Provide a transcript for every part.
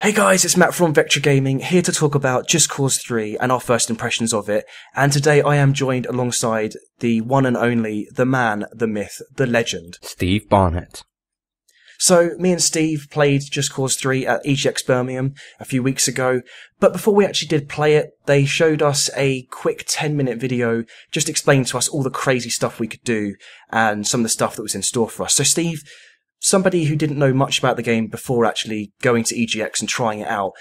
Hey guys, it's Matt from Vector Gaming, here to talk about Just Cause 3 and our first impressions of it. And today I am joined alongside the one and only, the man, the myth, the legend, Steve Barnett. So, me and Steve played Just Cause 3 at EGX Birmingham a few weeks ago, but before we actually did play it, they showed us a quick 10-minute video just explaining to us all the crazy stuff we could do and some of the stuff that was in store for us. So Steve, somebody who didn't know much about the game before actually going to EGX and trying it out,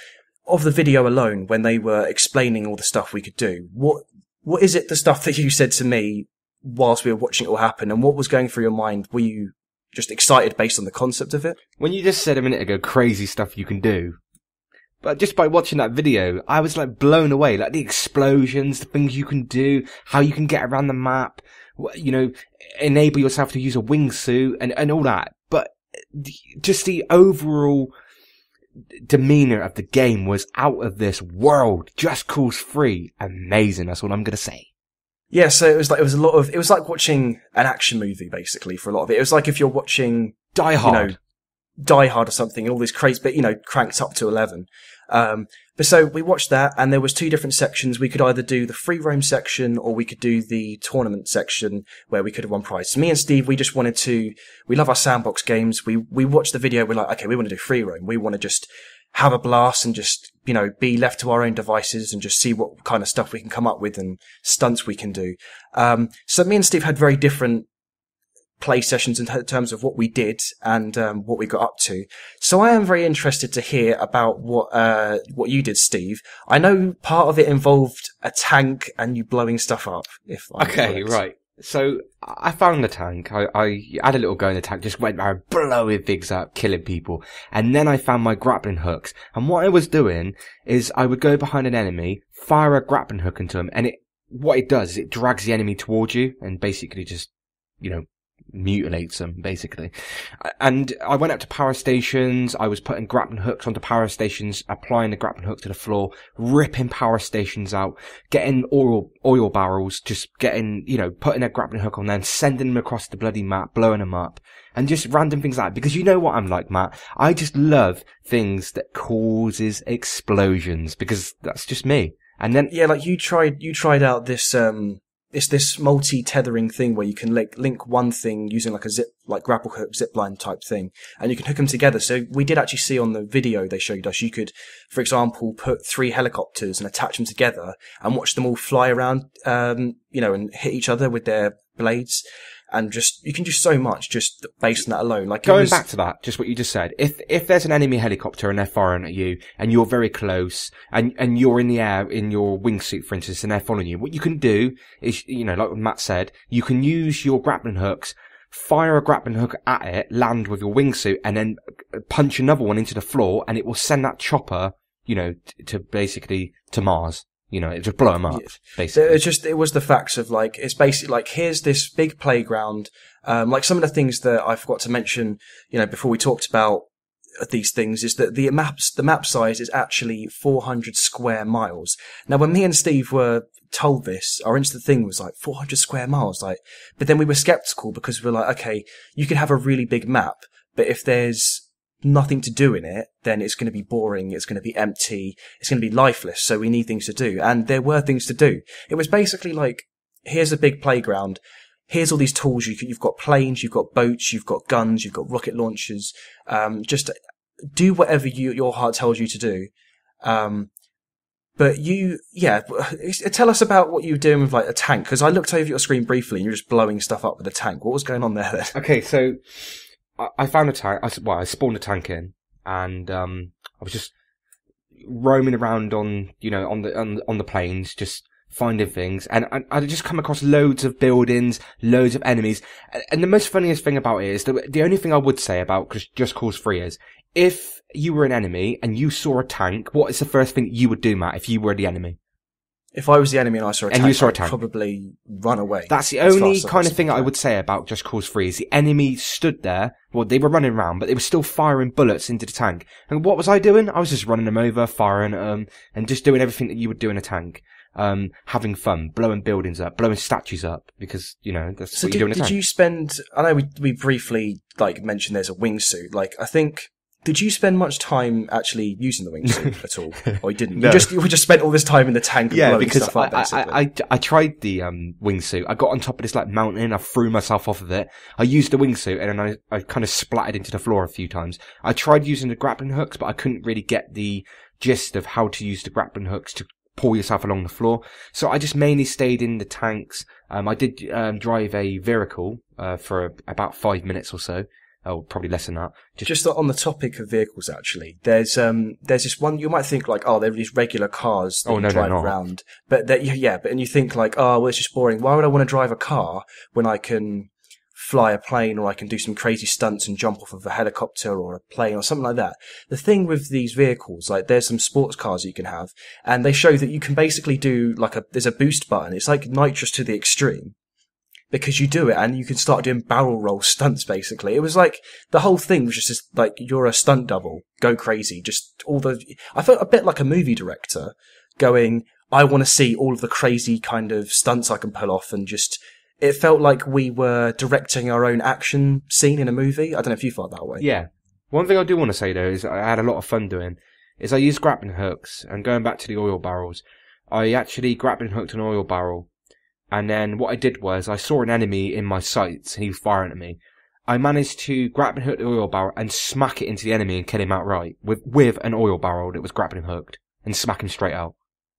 of the video alone, when they were explaining all the stuff we could do, what is it, the stuff that you said to me whilst we were watching it all happen, and what was going through your mind? Were you just excited based on the concept of it? When you just said a minute ago, crazy stuff you can do, but just by watching that video, I was like blown away. Like the explosions, the things you can do, how you can get around the map, you know, enable yourself to use a wingsuit and all that. But just the overall demeanor of the game was out of this world. Just Cause 3, amazing. That's what I'm gonna say. Yeah, so it was like watching an action movie, basically, for a lot of it. It was like if you're watching Die Hard. Die Hard or something, and all this crazy, but, cranked up to 11. But so we watched that, and there was two different sections. We could either do the free roam section, or we could do the tournament section, where we could have won prize. So me and Steve, we just wanted to, we love our sandbox games. We watched the video, we're like, okay, we want to do free roam. We want to just have a blast and just, be left to our own devices and just see what kind of stuff we can come up with and stunts we can do. So me and Steve had very different play sessions in terms of what we did and what we got up to. So I am very interested to hear about what you did, Steve. I know part of it involved a tank and you blowing stuff up. Okay, right. So I found the tank. I had a little go in the tank, just went around blowing things up, killing people. And then I found my grappling hooks. And what I was doing is I would go behind an enemy, fire a grappling hook into them, and what it does is it drags the enemy towards you and basically just, mutilates them, basically. And I went up to power stations, I was putting grappling hooks onto power stations, applying the grappling hook to the floor, ripping power stations out, getting oil barrels, just getting, putting a grappling hook on them, sending them across the bloody map, blowing them up, and just random things like that. Because you know what I'm like, Matt? I just love things that causes explosions, because that's just me. And then... Yeah, like you tried out this, it's this multi-tethering thing where you can link one thing using like grapple hook zipline type thing, and you can hook them together. So we did actually see on the video they showed us, you could, for example, put 3 helicopters and attach them together and watch them all fly around, and hit each other with their blades. And you can do so much just based on that alone. Like going back to that, just what you just said. If there's an enemy helicopter and they're firing at you and you're very close and you're in the air in your wingsuit, for instance, and they're following you, what you can do is, like Matt said, you can use your grappling hooks, fire a grappling hook at it, land with your wingsuit, and then punch another one into the floor, and it will send that chopper, to Mars. It just blow them up, basically. It was the facts of it's basically here's this big playground. Some of the things that I forgot to mention, before we talked about these things, is that the map size is actually 400 square miles. Now, when me and Steve were told this, our instant thing was 400 square miles, but then we were skeptical because we were like, okay, you could have a really big map, but if there's nothing to do in it, then it's going to be boring, it's going to be empty, it's going to be lifeless, so we need things to do. And there were things to do. It was basically here's a big playground, here's all these tools, you've got planes, you've got boats, you've got guns, you've got rocket launchers, just do whatever your heart tells you to do. But tell us about what you were doing with a tank, because I looked over your screen briefly and you're just blowing stuff up with a tank. What was going on there then? Okay, so I found a tank. I spawned a tank in, and I was just roaming around on the plains, just finding things, and I just come across loads of buildings, loads of enemies, and the most funniest thing about it is that the only thing I would say about Just Cause 3 is, if you were an enemy and you saw a tank, what is the first thing you would do, Matt, if you were the enemy? If I was the enemy and I saw a tank, you saw a tank, I'd probably run away. That's the only kind of thing I would say about Just Cause 3 is the enemy stood there. Well, they were running around, but they were still firing bullets into the tank. And what was I doing? I was just running them over, firing at them, and just doing everything that you would do in a tank. Having fun, blowing buildings up, blowing statues up, because, that's what you do in a tank. Did you spend, I know we briefly, mentioned there's a wingsuit. I think Did you spend much time actually using the wingsuit at all, or you didn't? No. You just spent all this time in the tank and blowing because stuff up. Basically, I tried the wingsuit. I got on top of this like mountain. I threw myself off of it. I used the wingsuit, and then I kind of splattered into the floor a few times. I tried using the grappling hooks, but I couldn't really get the gist of how to use the grappling hooks to pull yourself along the floor. So I just mainly stayed in the tanks. I did drive a vehicle for about 5 minutes or so. Oh, probably less than that. Just on the topic of vehicles, actually, there's this one, you might think like, oh, they're these regular cars that you drive around. But and you think like, oh, well, it's just boring. Why would I want to drive a car when I can fly a plane, or I can do some crazy stunts and jump off of a helicopter or a plane or something like that? The thing with these vehicles, like there's some sports cars that you can have, and they show that you can basically do there's a boost button. It's like nitrous to the extreme. Because you do it and you can start doing barrel roll stunts, basically. It was like, the whole thing was just like, you're a stunt double, go crazy. I felt a bit like a movie director going, I want to see all of the crazy kind of stunts I can pull off, and it felt like we were directing our own action scene in a movie. I don't know if you felt that way. Yeah. One thing I do want to say though is I had a lot of fun doing, is I used grappling hooks, and going back to the oil barrels, I actually grappling hooked an oil barrel. And then what I did was I saw an enemy in my sights and he was firing at me. I managed to grappling hook the oil barrel and smack it into the enemy and kill him outright with an oil barrel that was grappling hooked, and smack him straight out.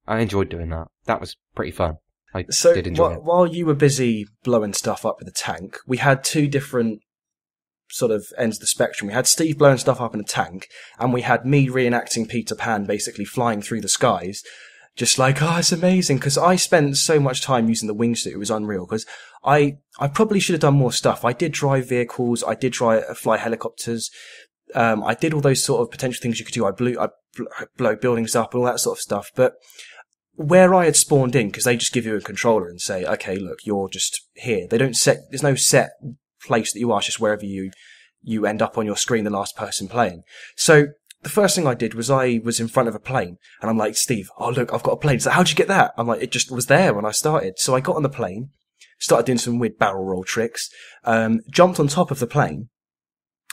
I enjoyed doing that. That was pretty fun. I did enjoy it. While you were busy blowing stuff up with the tank, we had two different sort of ends of the spectrum. We had Steve blowing stuff up in a tank, and we had me reenacting Peter Pan basically flying through the skies. Just like, oh, it's amazing, because I spent so much time using the wingsuit, it was unreal, because I probably should have done more stuff. I did drive vehicles, I did fly helicopters, I did all those sort of potential things you could do. I blow buildings up and all that sort of stuff, but where I had spawned in, because they just give you a controller and say, okay, look, you're just here. There's no set place that you are, it's just wherever you end up on your screen, the last person playing. So, the first thing I did was I was in front of a plane, and I'm like, Steve, oh look, I've got a plane. So how'd you get that? I'm like, it just was there when I started. So I got on the plane, started doing some weird barrel roll tricks, jumped on top of the plane,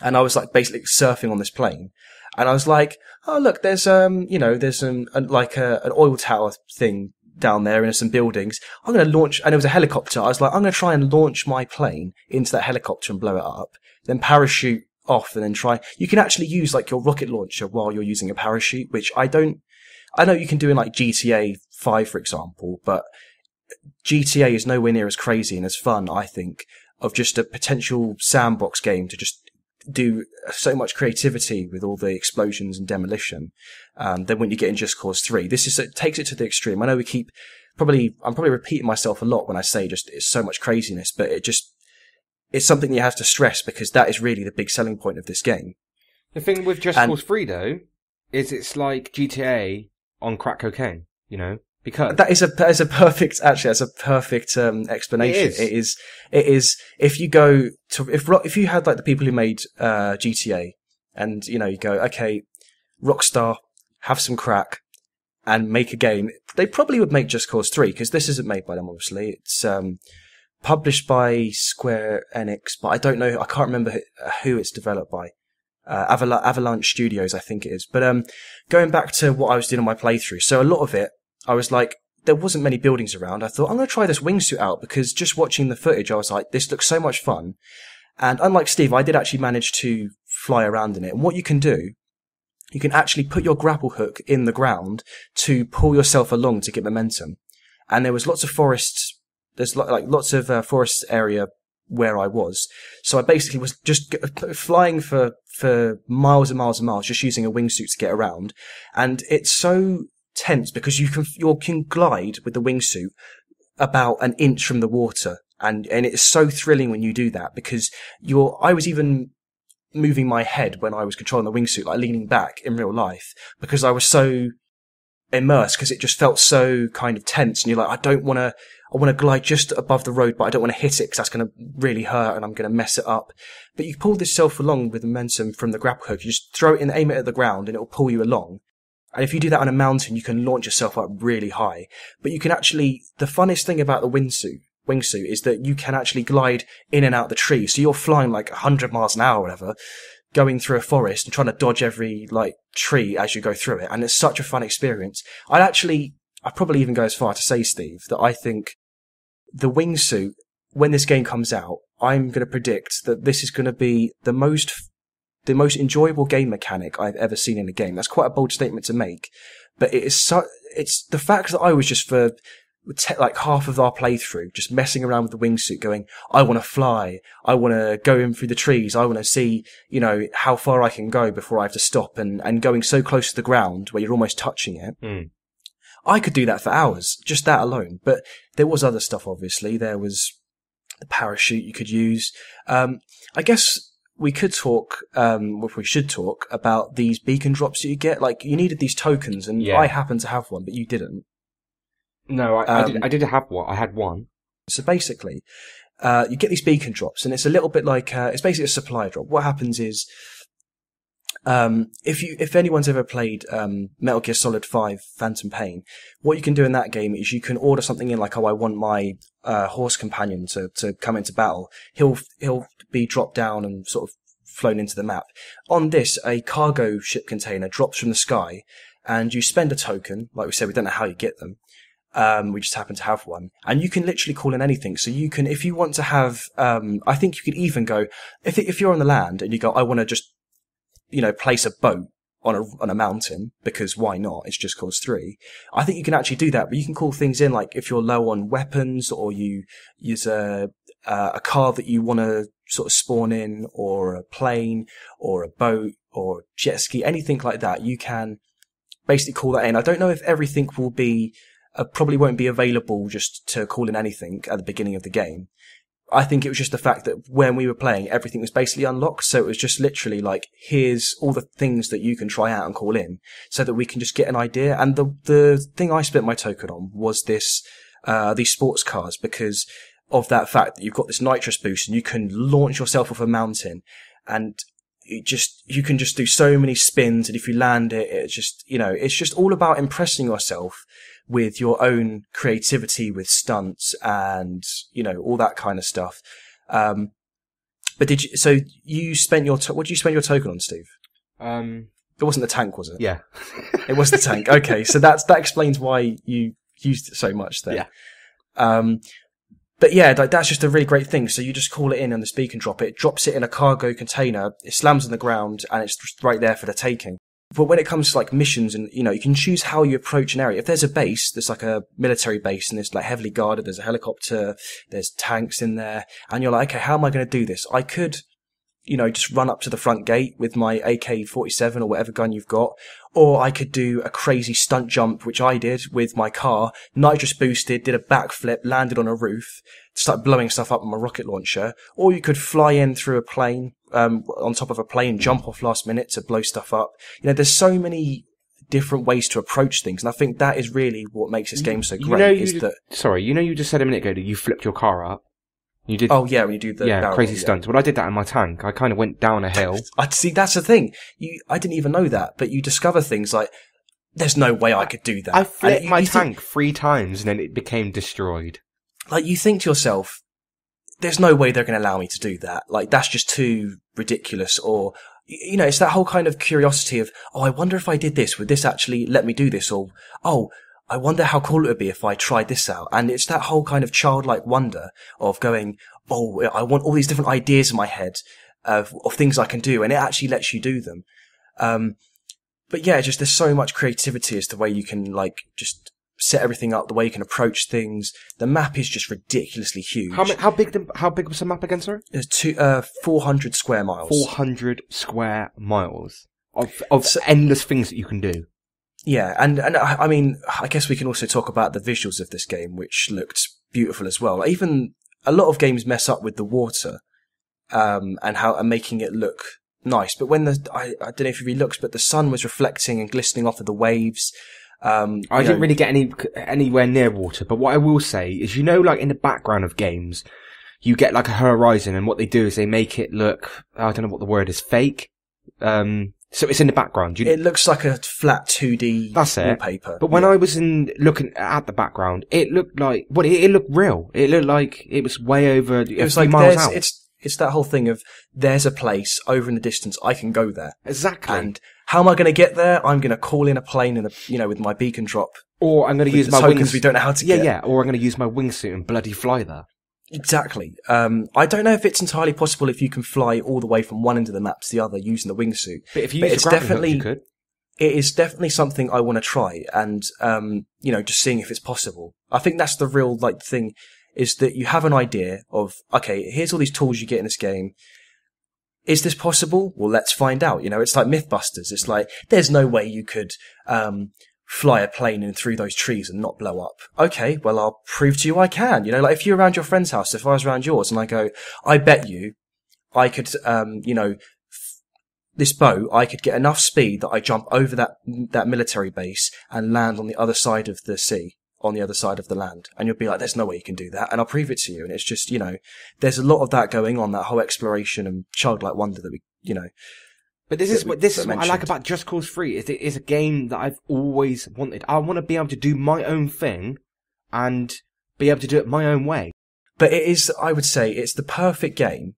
and I was like basically surfing on this plane. And I was like, oh look, there's an oil tower thing down there and some buildings. I'm going to launch, and it was a helicopter. I was like, I'm going to try and launch my plane into that helicopter and blow it up, then parachute off, and then you can actually use like your rocket launcher while you're using a parachute, which I know you can do in like GTA 5, for example, but GTA is nowhere near as crazy and as fun, I think, of just a potential sandbox game to just do so much creativity with all the explosions and demolition, than when you get in Just Cause 3. It takes it to the extreme. I know I'm probably repeating myself a lot when I say it's so much craziness, but it's something you have to stress, because that is really the big selling point of this game. The thing with Just Cause 3, though, is it's like GTA on crack cocaine, because that's a perfect explanation. It is if you go to if you had like the people who made GTA, and you go, okay, Rockstar, have some crack and make a game, they probably would make Just Cause 3, because this isn't made by them, obviously. It's published by Square Enix, but I can't remember who it's developed by. Avalanche Studios, I think it is. But going back to what I was doing on my playthrough, so a lot of it, I was like, there wasn't many buildings around. I thought, I'm going to try this wingsuit out, because just watching the footage, I was like, this looks so much fun. And unlike Steve, I did actually manage to fly around in it. And what you can do, you can actually put your grapple hook in the ground to pull yourself along to get momentum. And there was lots of forests. There's lots of forest area where I was. So I basically was just flying for miles and miles and miles, just using a wingsuit to get around. And it's so tense, because you can glide with the wingsuit about an inch from the water. And it's so thrilling when you do that, because I was even moving my head when I was controlling the wingsuit, like leaning back in real life, because I was so immersed, because it just felt so kind of tense. And you're like, I want to glide just above the road, but I don't want to hit it, because that's going to really hurt and I'm going to mess it up. But you pull this self along with momentum from the grapple hook. You just throw it in, aim it at the ground, and it will pull you along. And if you do that on a mountain, you can launch yourself up really high. But you can actually, the funnest thing about the wingsuit is that you can actually glide in and out the tree. So you're flying like 100 miles an hour or whatever, going through a forest and trying to dodge every like tree as you go through it. And it's such a fun experience. I'd probably even go as far to say, Steve, that I think the wingsuit, when this game comes out, I'm going to predict that this is going to be the most enjoyable game mechanic I've ever seen in a game. That's quite a bold statement to make, but it's the fact that I was just for like half of our playthrough just messing around with the wingsuit, going, I want to fly, I want to go in through the trees, I want to see, how far I can go before I have to stop, and going so close to the ground where you're almost touching it. I could do that for hours, just that alone. But there was other stuff, obviously. There was the parachute you could use. I guess we could talk, we should talk about these beacon drops that you get. Like, you needed these tokens, and I happened to have one, but you didn't. No, I did have one. I had one. So basically, you get these beacon drops, and it's a little bit like, it's basically a supply drop. What happens is, if anyone's ever played Metal Gear Solid 5 Phantom Pain, what you can do in that game is you can order something in, like, I want my horse companion to come into battle. He'll be dropped down and sort of flown into the map. On this, a cargo ship container drops from the sky, and you spend a token. Like we said, we don't know how you get them. We just happen to have one, and you can literally call in anything. So you can, if you want to have, I think you could even go, if you're on the land and you go, I want to just, place a boat on a mountain, because why not? It's just cause 3. I think you can actually do that, but you can call things in, like if you're low on weapons, or you use a car that you want to sort of spawn in, or a plane, or a boat, or jet ski, anything like that. You can basically call that in. I don't know if everything will be, probably won't be available just to call in anything at the beginning of the game. I think it was just the fact that when we were playing, everything was basically unlocked. So it was just literally like, here's all the things that you can try out and call in, so that we can just get an idea. And the thing I spent my token on was these sports cars, because of that fact that you've got this nitrous boost and you can launch yourself off a mountain, and you can just do so many spins. And if you land it, it's just all about impressing yourself with your own creativity with stunts and, all that kind of stuff. But you spent what did you spend your token on, Steve? It wasn't the tank, was it? Yeah. It was the tank. Okay. So that explains why you used it so much then. Yeah. But yeah, that's just a really great thing. So you just call it in on the beacon drop. It drops it in a cargo container. It slams on the ground, and it's just right there for the taking. But when it comes to like missions, and you can choose how you approach an area. If there's a base that's like a military base and it's like heavily guarded, there's a helicopter, there's tanks in there, and you're like, okay, how am I going to do this? I could, just run up to the front gate with my AK-47 or whatever gun you've got, or I could do a crazy stunt jump, which I did with my car, nitrous boosted, did a backflip, landed on a roof, started blowing stuff up with my rocket launcher, or you could fly in through a plane, on top of a plane, jump off last minute to blow stuff up. There's so many different ways to approach things, and I think that is really what makes this game so great. You just said a minute ago that you flipped your car up. You did. Oh yeah, when you do the barrel, crazy stunts. Well, I did that in my tank. I kind of went down a hill. I see. That's the thing. I didn't even know that, but you discover things like, there's no way I could do that. I flipped my tank 3 times, and then it became destroyed. Like, you think to yourself, there's no way they're going to allow me to do that. Like, that's just too ridiculous. Or, it's that whole kind of curiosity of, I wonder if I did this, would this actually let me do this? Or, I wonder how cool it would be if I tried this out. And it's that whole kind of childlike wonder of going, I want all these different ideas in my head of things I can do, and it actually lets you do them. But yeah, just there's so much creativity as to the way you can just set everything up, the way you can approach things. The map is just ridiculously huge. How big was the map again, sorry? There's 400 square miles. 400 square miles of endless things that you can do. Yeah, and I mean, I guess we can also talk about the visuals of this game, which looked beautiful as well. Even a lot of games mess up with the water, and making it look nice. But when I don't know if it really looks, but the sun was reflecting and glistening off of the waves. I didn't really get anywhere near water, but what I will say is, like in the background of games, you get like a horizon, and what they do is they make it look, I don't know what the word is, fake. So it's in the background. It looks like a flat 2D wallpaper. But when I was looking at the background, it looked like, it looked real. It looked like it was way over, it was like miles out. It's that whole thing of there's a place over in the distance, I can go there. Exactly. And how am I going to get there? I'm going to call in a plane and with my beacon drop. Or I'm going to use my tokens we don't know how to get. Yeah. Or I'm going to use my wingsuit and bloody fly there. Exactly. I don't know if it's entirely possible if you can fly all the way from one end of the map to the other using the wingsuit. But if you use a grappling hook, you could. It is definitely something I want to try, and just seeing if it's possible. I think that's the real thing, is that you have an idea of, okay, here's all these tools you get in this game. Is this possible? Well, let's find out. It's like Mythbusters. It's like there's no way you could fly a plane in through those trees and not blow up. Okay, well, I'll prove to you I can. Like if you're around your friend's house, if I was around yours, and I go, I bet you I could, this boat, I could get enough speed that I jump over that military base and land on the other side of the sea, on the other side of the land. And you'll be like, there's no way you can do that. And I'll prove it to you. And it's just, there's a lot of that going on, that whole exploration and childlike wonder that we. But this is what I like about Just Cause 3, is it is a game that I've always wanted. I want to be able to do my own thing and be able to do it my own way. But it is, I would say, it's the perfect game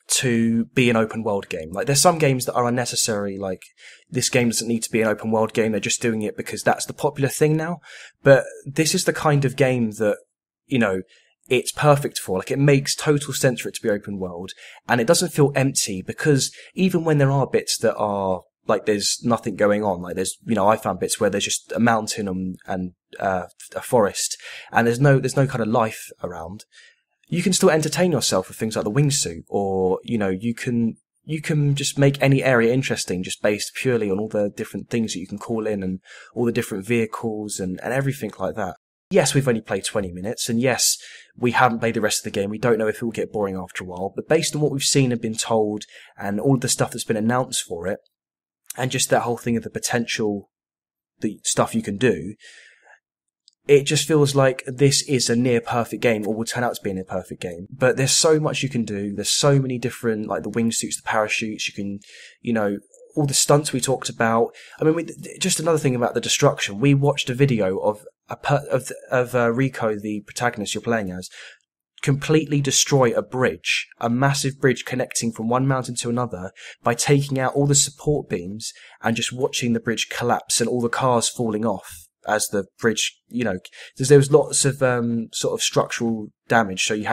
to be an open world game. Like there's some games that are unnecessary, like this game doesn't need to be an open world game, they're just doing it because that's the popular thing now. But this is the kind of game that, it's perfect for. Like it makes total sense for it to be open world, and it doesn't feel empty, because even when there are bits that are like there's nothing going on, like there's, I found bits where there's just a mountain and a forest, and there's no kind of life around. You can still entertain yourself with things like the wingsuit, or, you can just make any area interesting just based purely on all the different things that you can call in and all the different vehicles and everything like that. Yes, we've only played 20 minutes, and yes, we haven't played the rest of the game. We don't know if it will get boring after a while, but based on what we've seen and been told and all of the stuff that's been announced for it, and just that whole thing of the potential, the stuff you can do, it just feels like this is a near perfect game, or will turn out to be a near perfect game. But there's so much you can do. There's so many different, like the wingsuits, the parachutes, you can, all the stunts we talked about. I mean, just another thing about the destruction. We watched a video of Rico, the protagonist you're playing as, completely destroy a bridge, a massive bridge connecting from one mountain to another, by taking out all the support beams and just watching the bridge collapse and all the cars falling off as the bridge, because there was lots of sort of structural damage, so you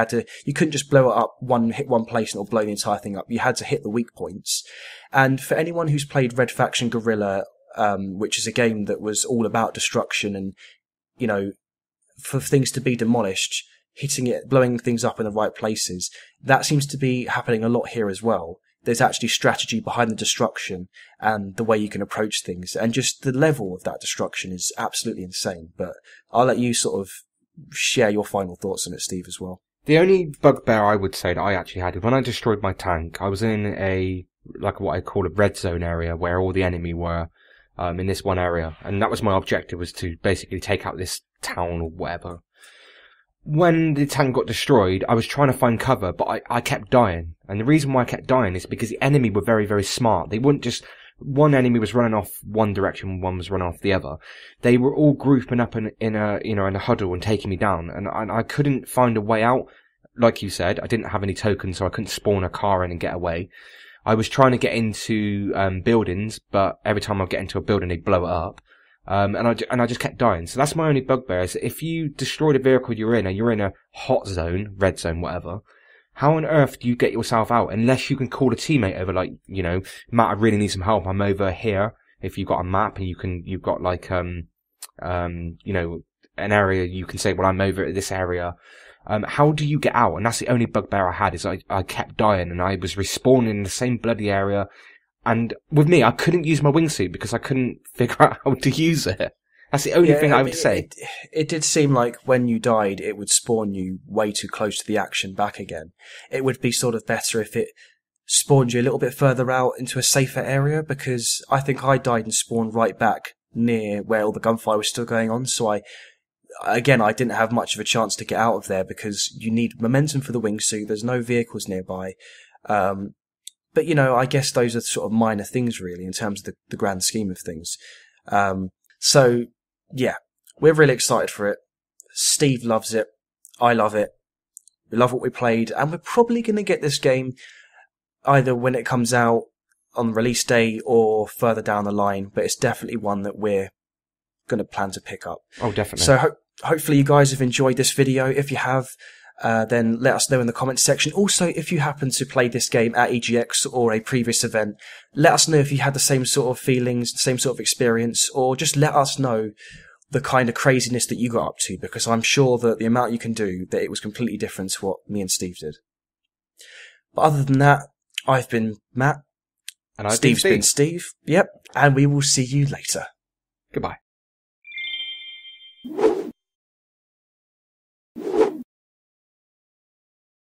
couldn't just blow it up, hit one place and it'll blow the entire thing up. You had to hit the weak points. And for anyone who's played Red Faction Guerrilla, which is a game that was all about destruction and, for things to be demolished, hitting it, blowing things up in the right places, that seems to be happening a lot here as well. There's actually strategy behind the destruction and the way you can approach things, and just the level of that destruction is absolutely insane. But I'll let you sort of share your final thoughts on it, Steve, as well. The only bugbear I would say that I actually had is when I destroyed my tank, I was in what I call a red zone area where all the enemy were, in this one area. And that was my objective, was to basically take out this town or whatever. When the tank got destroyed, I was trying to find cover, but I kept dying. And the reason why I kept dying is because the enemy were very, very smart. They wouldn't just, one enemy was running off one direction, one was running off the other. They were all grouping up in a huddle and taking me down. And I couldn't find a way out. Like you said, I didn't have any tokens, so I couldn't spawn a car in and get away. I was trying to get into, buildings, but every time I get into a building, they blow it up. And I just kept dying. So that's my only bugbear, is that if you destroy the vehicle you're in and you're in a hot zone, red zone, whatever, how on earth do you get yourself out? Unless you can call a teammate over, like, Matt, I really need some help. I'm over here. If you've got a map and you've got like, an area, you can say, well, I'm over at this area. How do you get out? And that's the only bugbear I had, is I kept dying and I was respawning in the same bloody area. And with me, I couldn't use my wingsuit because I couldn't figure out how to use it. That's the only thing I would say. It did seem like when you died, it would spawn you way too close to the action back again. It would be sort of better if it spawned you a little bit further out into a safer area, because I think I died and spawned right back near where all the gunfire was still going on. So I didn't have much of a chance to get out of there, because you need momentum for the wingsuit. There's no vehicles nearby. But, I guess those are sort of minor things, really, in terms of the grand scheme of things. So, yeah, we're really excited for it. Steve loves it. I love it. We love what we played, and we're probably going to get this game either when it comes out on release day or further down the line, but it's definitely one that we're going to plan to pick up. Oh, definitely. So hopefully you guys have enjoyed this video. If you have, then let us know in the comments section. Also, if you happen to play this game at EGX or a previous event, let us know if you had the same sort of feelings, the same sort of experience, or just let us know the kind of craziness that you got up to, because I'm sure that the amount you can do, that it was completely different to what me and Steve did. But other than that, I've been Matt. And I've Steve's been Steve. Yep. And we will see you later. Goodbye.